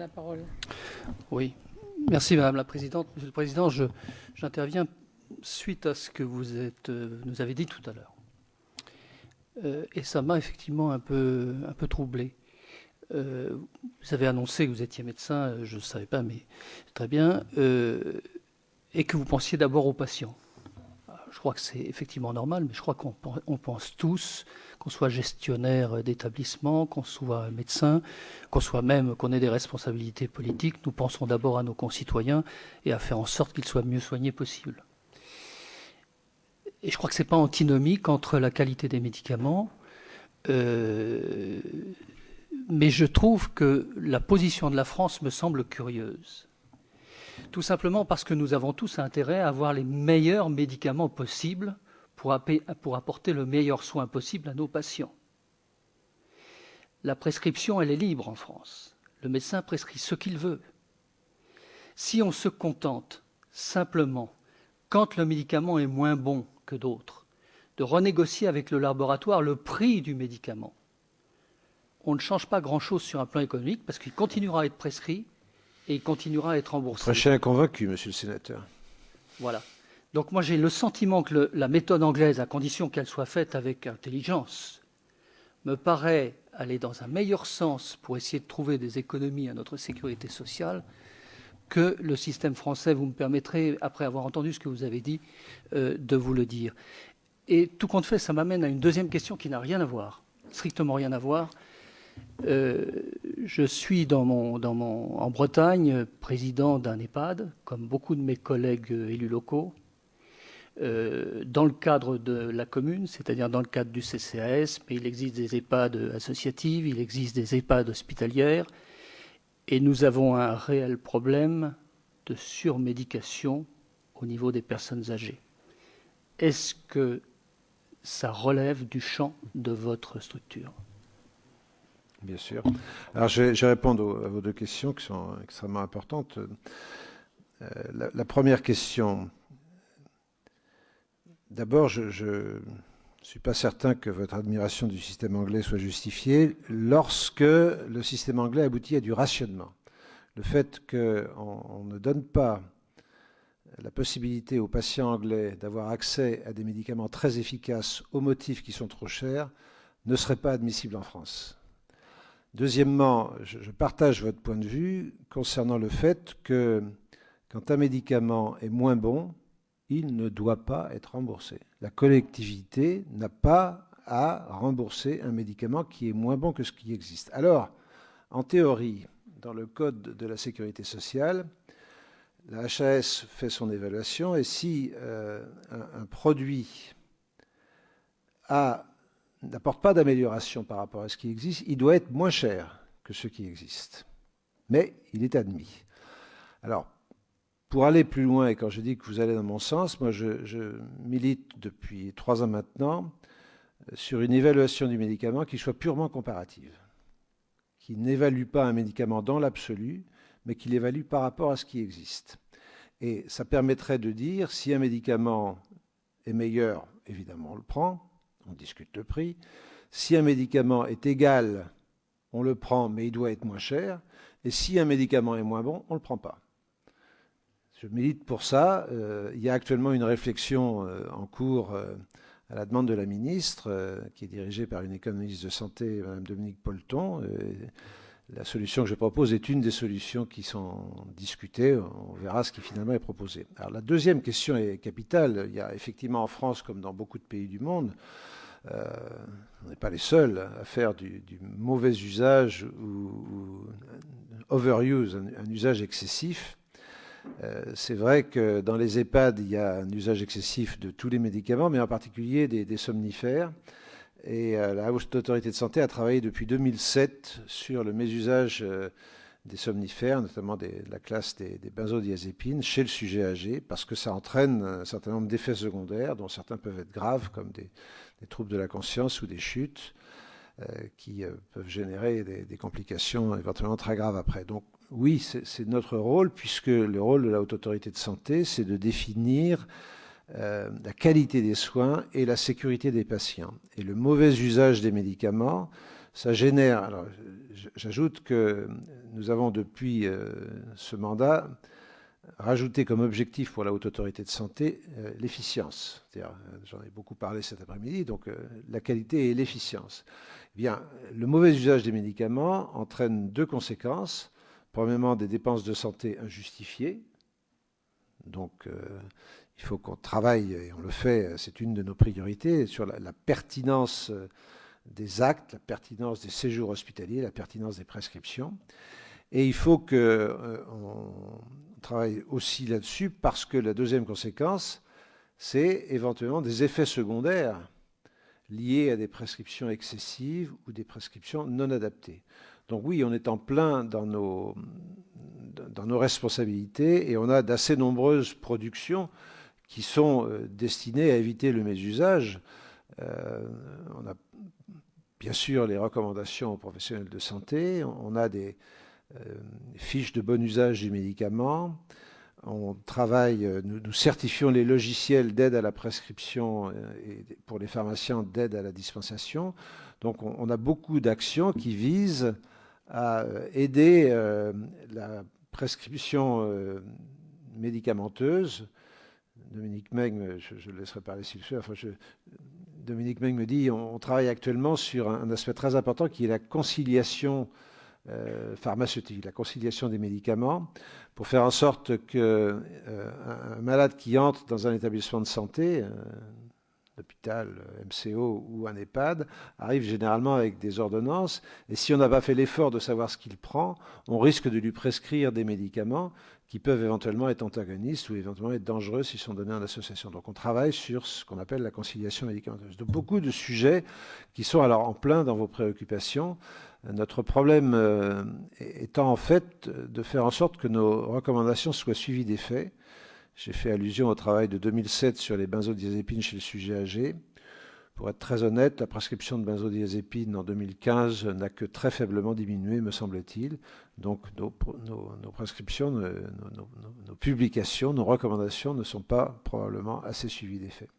la parole. Oui, merci Madame la Présidente. Monsieur le Président, j'interviens suite à ce que nous avez dit tout à l'heure. Et ça m'a effectivement un peu troublé. Vous avez annoncé que vous étiez médecin, je ne savais pas, mais très bien, et que vous pensiez d'abord aux patients. Je crois que c'est effectivement normal, mais je crois qu'on pense tous, qu'on soit gestionnaire d'établissement, qu'on soit médecin, qu'on ait des responsabilités politiques, nous pensons d'abord à nos concitoyens et à faire en sorte qu'ils soient mieux soignés possible. Et je crois que ce n'est pas antinomique entre la qualité des médicaments, mais je trouve que la position de la France me semble curieuse. Tout simplement parce que nous avons tous intérêt à avoir les meilleurs médicaments possibles pour apporter le meilleur soin possible à nos patients. La prescription, elle est libre en France. Le médecin prescrit ce qu'il veut. Si on se contente simplement, quand le médicament est moins bon que d'autres, de renégocier avec le laboratoire le prix du médicament, on ne change pas grand-chose sur un plan économique parce qu'il continuera à être prescrit et il continuera à être remboursé. Vous prêchez un convaincu, monsieur le sénateur. Voilà. Donc moi j'ai le sentiment que la méthode anglaise, à condition qu'elle soit faite avec intelligence, me paraît aller dans un meilleur sens pour essayer de trouver des économies à notre sécurité sociale que le système français. Vous me permettrez, après avoir entendu ce que vous avez dit, de vous le dire. Et tout compte fait, ça m'amène à une deuxième question qui n'a rien à voir, strictement rien à voir. Je suis en Bretagne président d'un EHPAD, comme beaucoup de mes collègues élus locaux, dans le cadre de la commune, c'est-à-dire dans le cadre du CCAS, mais il existe des EHPAD associatives, il existe des EHPAD hospitalières, et nous avons un réel problème de surmédication au niveau des personnes âgées. Est-ce que ça relève du champ de votre structure ? Bien sûr. Alors, je vais répondre à vos deux questions qui sont extrêmement importantes. La première question, d'abord, je ne suis pas certain que votre admiration du système anglais soit justifiée lorsque le système anglais aboutit à du rationnement. Le fait qu'on ne donne pas la possibilité aux patients anglais d'avoir accès à des médicaments très efficaces au motif qu'ils sont trop chers ne serait pas admissible en France. Deuxièmement, je partage votre point de vue concernant le fait que quand un médicament est moins bon, il ne doit pas être remboursé. La collectivité n'a pas à rembourser un médicament qui est moins bon que ce qui existe. Alors, en théorie, dans le Code de la sécurité sociale, la HAS fait son évaluation et si un produit n'apporte pas d'amélioration par rapport à ce qui existe, il doit être moins cher que ce qui existe. Mais il est admis. Alors, pour aller plus loin, et quand je dis que vous allez dans mon sens, moi je milite depuis 3 ans maintenant sur une évaluation du médicament qui soit purement comparative, qui n'évalue pas un médicament dans l'absolu, mais qui l'évalue par rapport à ce qui existe. Et ça permettrait de dire si un médicament est meilleur, évidemment on le prend, on discute le prix. Si un médicament est égal, on le prend, mais il doit être moins cher. Et si un médicament est moins bon, on ne le prend pas. Je milite pour ça. Il y a actuellement une réflexion en cours à la demande de la ministre, qui est dirigée par une économiste de santé, Mme Dominique Polton. La solution que je propose est une des solutions qui sont discutées. On verra ce qui finalement est proposé. Alors la deuxième question est capitale. Il y a effectivement en France, comme dans beaucoup de pays du monde, on n'est pas les seuls à faire du mauvais usage ou overuse, un usage excessif. C'est vrai que dans les EHPAD, il y a un usage excessif de tous les médicaments, mais en particulier des somnifères. Et la Haute Autorité de Santé a travaillé depuis 2007 sur le mésusage des somnifères, notamment de la classe des benzodiazépines, chez le sujet âgé, parce que ça entraîne un certain nombre d'effets secondaires, dont certains peuvent être graves, comme des troubles de la conscience ou des chutes, qui peuvent générer des complications éventuellement très graves après. Donc oui, c'est notre rôle, puisque le rôle de la Haute Autorité de Santé, c'est de définir la qualité des soins et la sécurité des patients. Et le mauvais usage des médicaments, ça génère. Alors, j'ajoute que nous avons depuis ce mandat rajouté comme objectif pour la Haute Autorité de Santé l'efficience. J'en ai beaucoup parlé cet après-midi, donc la qualité et l'efficience. Eh bien, le mauvais usage des médicaments entraîne deux conséquences. Premièrement, des dépenses de santé injustifiées. Donc, il faut qu'on travaille, et on le fait, c'est une de nos priorités, sur la pertinence des actes, la pertinence des séjours hospitaliers, la pertinence des prescriptions. Et il faut qu'on travaille aussi là-dessus parce que la deuxième conséquence, c'est éventuellement des effets secondaires liés à des prescriptions excessives ou des prescriptions non adaptées. Donc oui, on est en plein dans nos responsabilités et on a d'assez nombreuses productions qui sont destinées à éviter le mésusage. On a bien sûr les recommandations aux professionnels de santé, on a des fiches de bon usage du médicament, on travaille, nous certifions les logiciels d'aide à la prescription et pour les pharmaciens d'aide à la dispensation. Donc on a beaucoup d'actions qui visent à aider la prescription médicamenteuse. Dominique Meng, je le laisserai parler s'il le fait. Enfin, Dominique Meng me dit on travaille actuellement sur un aspect très important qui est la conciliation pharmaceutique, la conciliation des médicaments, pour faire en sorte qu'un malade qui entre dans un établissement de santé, l'hôpital, MCO ou un EHPAD, arrive généralement avec des ordonnances. Et si on n'a pas fait l'effort de savoir ce qu'il prend, on risque de lui prescrire des médicaments qui peuvent éventuellement être antagonistes ou éventuellement être dangereux s'ils sont donnés en association. Donc on travaille sur ce qu'on appelle la conciliation médicamenteuse. Donc beaucoup de sujets qui sont alors en plein dans vos préoccupations. Notre problème étant en fait de faire en sorte que nos recommandations soient suivies des faits. J'ai fait allusion au travail de 2007 sur les benzodiazépines chez le sujet âgé. Pour être très honnête, la prescription de benzodiazépines en 2015 n'a que très faiblement diminué, me semble-t-il. Donc nos prescriptions, nos publications, nos recommandations ne sont pas probablement assez suivies des faits.